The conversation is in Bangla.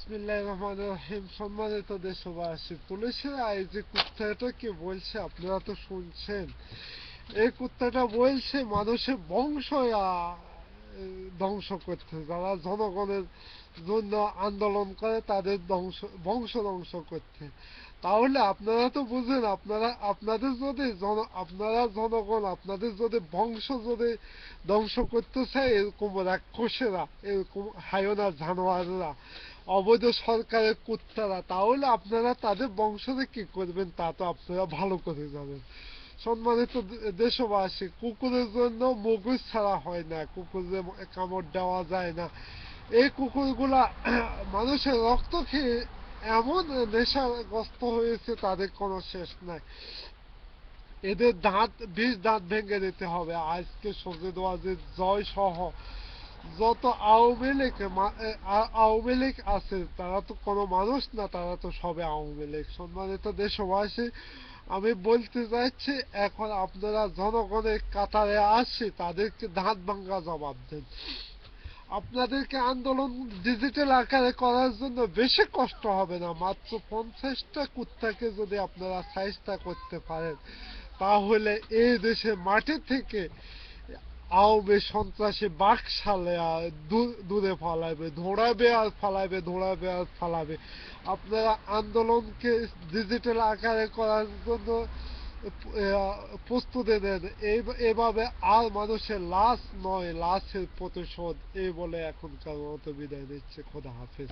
বিসমিল্লাহির রহমানির রহিম। সম্মানিত দেশবাসী, পুলিশেরা এই যে কুত্তাটাকে বলছে আপনারা তো শুনছেন। এই কুত্তাটা বলছে মানুষের বংশ ধ্বংস করতে, যারা জনগণের জন্য আন্দোলন করে তাদের বংশ ধ্বংস করতে। তাহলে আপনারা তো বুঝেন, আপনাদের যদি আপনারা জনগণ আপনাদের যদি বংশ যদি ধ্বংস করতে চায়, এরকম রাক্ষসেরা, এরকম হায়না জানোয়াররা, অবৈধ সরকারের কুত্তারা, তাহলে আপনারা তাদের বংশকে কি করবেন তা তো আপনারা ভালো করে জানেন। সম্মানিত দেশবাসী, কুকুরের জন্য মগুজ ছাড়া হয় না, কুকুরের কামড় দেওয়া যায় না। এই কুকুরগুলা মানুষের রক্ত খেয়ে এমন নেশাগ্রস্ত হয়েছে, তাদের কোনো শেষ নাই। এদের দাঁত 20 দাঁত ভেঙে দিতে হবে। আজকে সজীদ ওয়াজিদ জয় সহ যত আওয়ামী লীগ আছে, তারা তো কোনো মানুষ না, তারা তো সবে আওয়ামী লীগ। সম্মানিত দেশবাসী, আমি বলতে চাইছি, এখন আপনারা জনগণের কাতারে আসছে, তাদেরকে দাঁত ভাঙ্গা জবাব দেন। আপনাদেরকে আন্দোলন ডিজিটাল আকারে করার জন্য বেশি কষ্ট হবে না। মাত্র 50টা কুত্তাকে যদি আপনারা সাইজটা করতে পারেন, তাহলে এই দেশের মাটি থেকে আওয়ামী সন্ত্রাসী বাকশালে দূরে ফালাবে, ধোঁড়াবে আর ফালাবে, ধোঁড়াবে আর ফালাবে। আপনারা আন্দোলনকে ডিজিটাল আকারে করার জন্য প্রস্তুতি নেন। এভাবে আর মানুষের লাশ নয়, লাশের প্রতিশোধ, এই বলে এখনকার মতো বিদায় নিচ্ছে। খোদা হাফেজ।